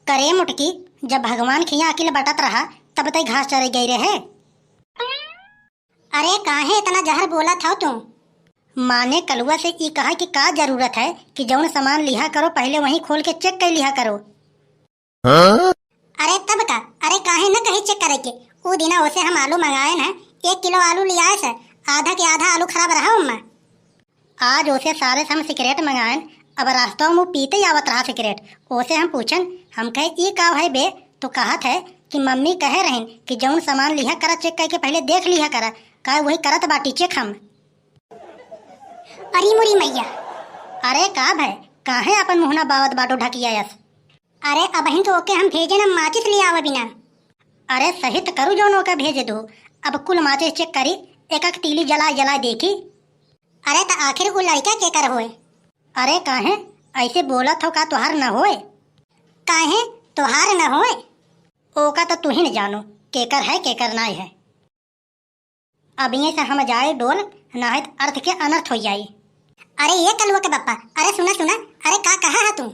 करे मुटकी, जब भगवान खिया अकेले बटत रहा तब तई घास चरे गई रहे। अरे काहे इतना जहर बोला था तुम? माने कलुआ से ई कहा कि का जरूरत है कि जौन सामान लिहा करो पहले वहीं खोल के चेक कर लिहा करो। अरे तब का, अरे काहे न कहीं चेक करे के? वो दिना उसे हम आलू मंगाए न, 1 किलो आलू लियाए से, आधा के आधा आलू खराब रहा उम्मा। आज उसे सारे से हम सिगरेट मंगाए, अब रास्ता में पीते आवत रहा सिगरेट। उसे हम पूछन, हम कहे ई का है बे? तो कहत है कि मम्मी कहे रही कि जौन सामान लिहा करा चेक करके पहले देख लिहा करा। का वही करत बाटी चेक हम। अरे मुरी मैया, अरे का भाई काहे अपन मुहना बावत बाटो ढकियायस? अरे अबहिन तो ओके हम भेजे न माचिस ले आवा बिना। अरे सही तो करू जौन ओके भेजे दो। अब कुल माचिस चेक करी, एक एक तीली जला जला देखी। अरे तो आखिर वो लड़का के कर होए? अरे काहे ऐसे बोलत हो? का तोहार न होए? काहे तोहार न होए? ओका तो तू ही न जानो केकर है केकर नाय है। अब ये से हम जाए डोल, ना है अर्थ के अनर्थ हो जाए। अरे ये कलुआ के बप्पा, अरे सुना सुना, अरे का कहा है तू?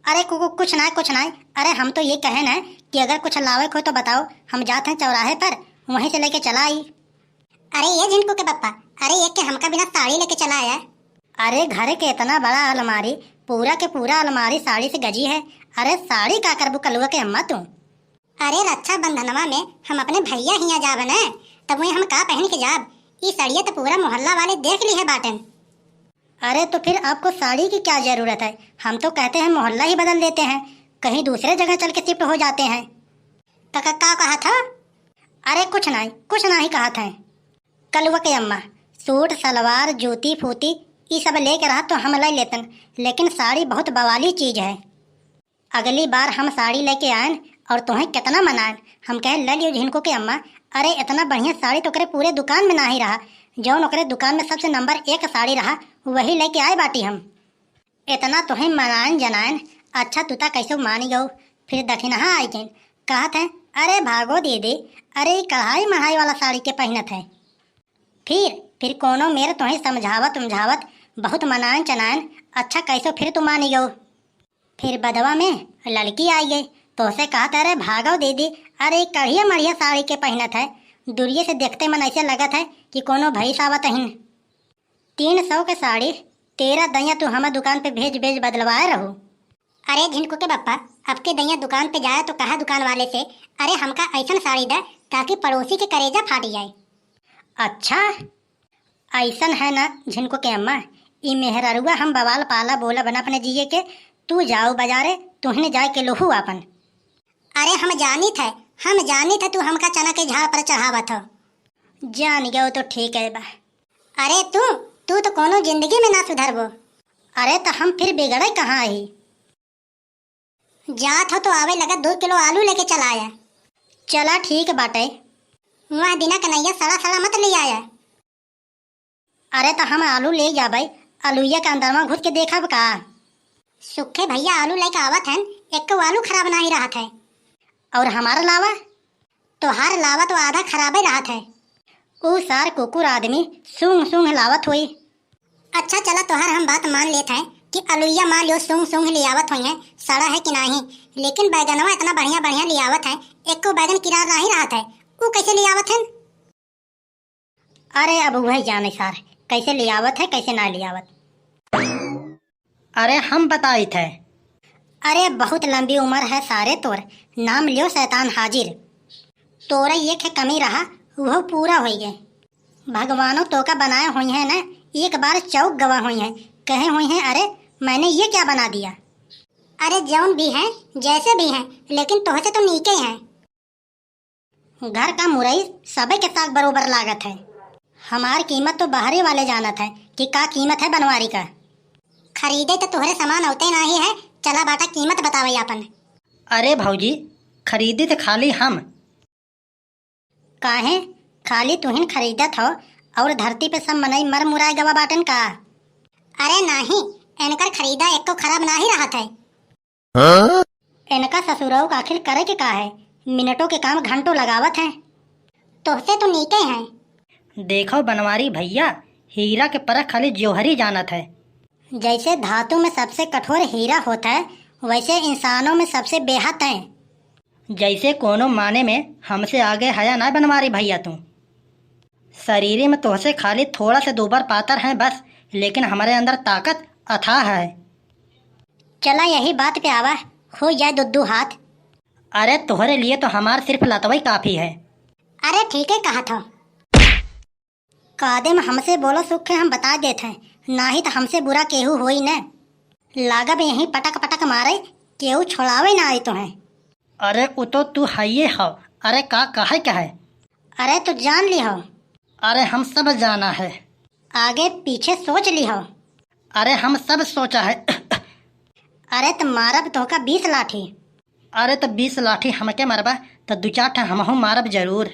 अरे कुछ ना कुछ ना। अरे हम तो ये कहे ना कि अगर कुछ लावे हो तो बताओ, हम जाते हैं चौराहे पर, वहीं से लेके चला आई। अरे ये झिनकू के बप्पा, अरे ये के हमका बिना साड़ी लेके चला आया। अरे घर के इतना बड़ा अलमारी, पूरा के पूरा अलमारी साड़ी से गजी है। अरे साड़ी का करबू कलुआ के अम्मा तू? अरे रक्षा बंधनवा में हम अपने भैया हिया जाब न, तब वही हम का पहन के जाब? ये साड़िया तो पूरा मोहल्ला वाले देख ली है बाटन। अरे तो फिर आपको साड़ी की क्या जरूरत है? हम तो कहते हैं मोहल्ला ही बदल देते हैं, कहीं दूसरे जगह चल के शिफ्ट हो जाते हैं। तो का कहा था? अरे कुछ ना ही कहा था। कलुआ के अम्मा सूट सलवार जूती फूती ये सब लेके रहा तो हम ले लेतन, लेकिन साड़ी बहुत बवाली चीज है। अगली बार हम साड़ी लेके आए और तुम्हें कितना मनाए, हम कहे ले लियो झिनको के अम्मा। अरे इतना बढ़िया साड़ी तो करे पूरे दुकान में ना ही रहा, जो नौकरे दुकान में सबसे नंबर 1 साड़ी रहा वही लेके आए बाटी हम। इतना तुम्हें मनाएन जनाएन, अच्छा तुता कैसे मान गो? फिर दक्षिणा आई गई, कहत है अरे भागो दीदी, अरे कढ़ाई मढ़ाई वाला साड़ी के पहनत है। फिर कोनो मेरे तुम्हें समझावत बहुत मनाएन चनाएन, अच्छा कैसे फिर तुम मान गो? फिर बदवा में लड़की आई गई तो उसे कहता अरे भागो दीदी, अरे कढ़िया मढ़िया साड़ी के पहनत है। दूरिये से देखते मन ऐसे लगत है कि कोनो भैंस आवत है। 300 के साड़ी 13 दैया तू हमारे दुकान पे भेज बदलवाए रहो। अरे झिनकू के बप्पा, अब के दैया दुकान पे जाए तो कहा दुकान वाले से अरे हमका ऐसा साड़ी दे ताकि पड़ोसी के करेजा फाट जाए। अच्छा ऐसन है ना झिनको के अम्मा, ई मेहररुआ हम बवाल पाला बोला बना अपने जिये के, तू जाओ बाजारे तुहने जाए के लोहू अपन। अरे हम जानी था तू हमका चना के झाड़ पर चढ़ावत हो। जान गयो तो ठीक है बा। अरे तू तो कोनो जिंदगी में ना सुधरबो। अरे तो हम फिर बिगड़े कहाँ ही? जात हो तो आवे लगा 2 किलो आलू लेके चला आया। चला ठीक बाटे, वहाँ दिना कन्हैया सड़ा मत ले आया। अरे तो हम आलू ले जा भाई, आलूया के अंदर में घुस के देखा का? सुखे भैया आलू लेके आवत हैं, एक आलू खराब ना ही रहा है। और हमारा लावा? तोहार लावा तो आधा खराब ही रहा है। ऊ सार कुकुर आदमी सूंघ लावत हुई। अच्छा चला तोहार हम बात मान लेते हैं कि आलूया मान लियो सूंघ लियावत हुई है, सड़ा है कि नहीं, लेकिन बैगनवा इतना बढ़िया लियावत है, एक को बैगन किरार नहीं रहा है, वो कैसे लियावत है? अरे अब वही जाने सार कैसे लियावत है कैसे ना लियावत। अरे हम बताई थे। अरे बहुत लंबी उम्र है सारे तोर, नाम लियो शैतान हाजिर। तोरा ये के कमी रहा वह पूरा हो गए। भगवानों तो का बनाए हुई है ना, एक बार चौक गवा हुई है, कहे हुई है अरे मैंने ये क्या बना दिया। अरे जौन भी है जैसे भी है, लेकिन तोहसे तो नीके हैं। घर का मुरई सबे के साथ बरोबर लागत है, हमार कीमत तो बाहरी वाले जानत है कि का कीमत है बनवारी का। खरीदे तो तोहरे सामान होते नहीं है, चला बाटा कीमत बतावे अपन। अरे भौजी खरीदी थे खाली हम। काहे खाली तुहिन खरीदत हो और धरती पे सब मनई मर मुराए गवा बाटन का? अरे नहीं, इनकर खरीदा एक को खराब ना ही रहा है। इनका ससुराल का आखिर करे के का है, मिनटों के काम घंटों लगावत है। तोहसे तो नीके हैं। देखो बनवारी भैया, हीरा के परख खाली जौहरी जानत है। जैसे धातु में सबसे कठोर हीरा होता है, वैसे इंसानों में सबसे बेहद हैं। जैसे कोनो माने में हमसे आगे हया ना बनवारी भैया तू। शरीर में तोहसे खाली थोड़ा से दोबर पातर है बस, लेकिन हमारे अंदर ताकत अथाह है। चला यही बात पे आवा, हो जाए दुद्दू हाथ। अरे तोहरे लिए तो हमार सिर्फ लतवई काफी है। अरे ठीक है कहा था। कादे में हमसे बोलो सुख है हम बता देते हैं, ना ही तो हमसे बुरा केहू होई न। लागब यही पटक पटक मारे, केहू छोड़ावे ना आई तो है। अरे वो तो तू हइये हो। अरे का कहे क्या है? अरे तो जान ली हो। अरे हम सब जाना है। आगे पीछे सोच ली हो। अरे हम सब सोचा है। अरे तो मारब तो का 20 लाठी। अरे तो 20 लाठी हमके मरबा तो 2-4 ठा हमहू मारब जरूर।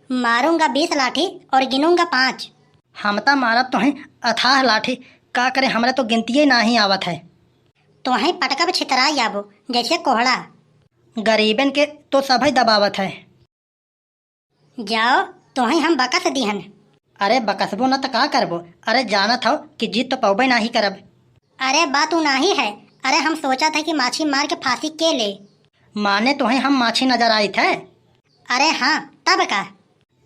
मारूंगा 20 लाठी और गिनूंगा 5। हम तो मारब तो हैं अथाह लाठी, का करे हमरे तो गिनती ना ही आवत है। तो ही पटकब छितरा जाबो जैसे कोहड़ा। गरीबन के तो सभी दबावत है। जाओ तो ही हम बकस दिहन। अरे बकसबो न तो का करबो? अरे जानत हो कि जीत तो पौबे ना ही करब। अरे बात ना ही है। अरे हम सोचा था कि माछी मार के फांसी के ले। माने तो हम माछी नजर आई थे। अरे हाँ तब का।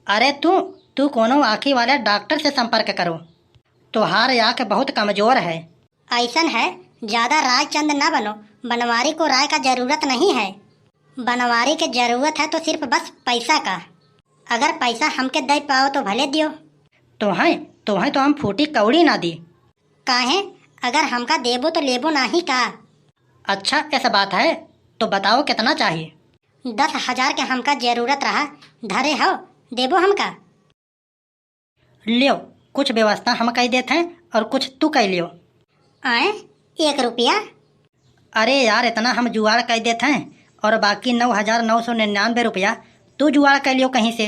अरे तू कोनो आँखी वाले डॉक्टर से संपर्क करो। तुहार आँख बहुत कमजोर है। ऐसन है, ज्यादा राय चंद न बनो। बनवारी को राय का जरूरत नहीं है। बनवारी के जरूरत है तो सिर्फ बस पैसा का। अगर पैसा हमके दे पाओ तो भले दियो। तो हम फूटी कौड़ी ना दी। काहे? अगर हमका देबो तो लेबो नाही का। अच्छा ऐसा बात है तो बताओ कितना चाहिए? 10,000 के हमका जरूरत रहा। धरे हो देबो हमका। लियो, कुछ व्यवस्था हम कह देते हैं और कुछ तू कह लियो। आए 1 रुपया? अरे यार इतना हम जुगाड़ कह देते हैं और बाकी 9,999 रुपया तू जुगाड़ कर लियो कहीं से।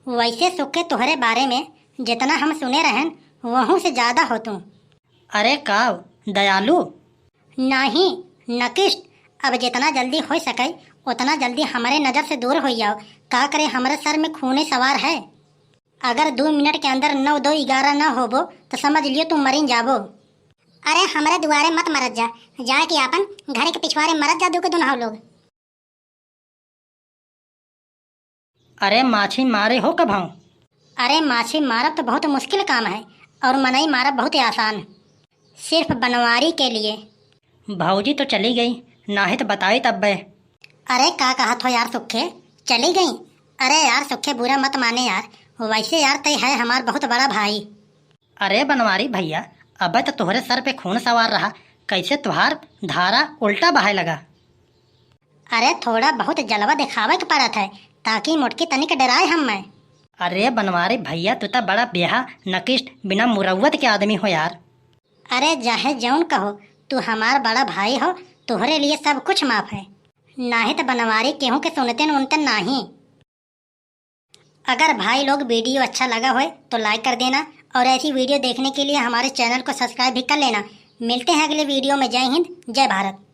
वैसे सुखे तुहरे बारे में जितना हम सुने रहन वहू से ज्यादा हो तुम। अरे काव दयालु? नहीं नकिष्ट। अब जितना जल्दी हो सके उतना जल्दी हमारे नज़र से दूर हो जाओ। का करे हमारे सर में खूने सवार है। अगर 2 मिनट के अंदर 9-2-11 न होबो तो समझ लियो तुम मरीन जाबो। अरे हमारे दुआरे मत मरत जा, जाए कि अपन घर के पिछवाड़े मरत जा दो के दुनहाव लोग। अरे माछी मारे हो कब हूँ? अरे माछी मारब तो बहुत मुश्किल काम है और मनई मारब बहुत आसान, सिर्फ बनवारी के लिए। भाऊजी तो चली गई, ना ही तो बताई तब बे। अरे का कहा थो यार सुखे, चली गई? अरे यार सुखे बुरा मत माने यार, वैसे यार तय है हमार बहुत बड़ा भाई। अरे बनवारी भैया अब तो तुहरे सर पे खून सवार रहा, कैसे तुहार धारा उल्टा बहाय लगा? अरे थोड़ा बहुत जलवा दिखावे के पड़त है ताकि मुटकी तनिक डराए हम मैं। अरे बनवारी भैया तू तो बड़ा बेहा नकिष्ट बिना मुरव्वत के आदमी हो यार। अरे चाहे जौन कहो, तू हमार बड़ा भाई हो, तुहरे लिए सब कुछ माफ है। ना ही तो बनवारी केहू के सुनते उनते नहीं। अगर भाई लोग वीडियो अच्छा लगा हो तो लाइक कर देना और ऐसी वीडियो देखने के लिए हमारे चैनल को सब्सक्राइब भी कर लेना। मिलते हैं अगले वीडियो में। जय हिंद जय भारत।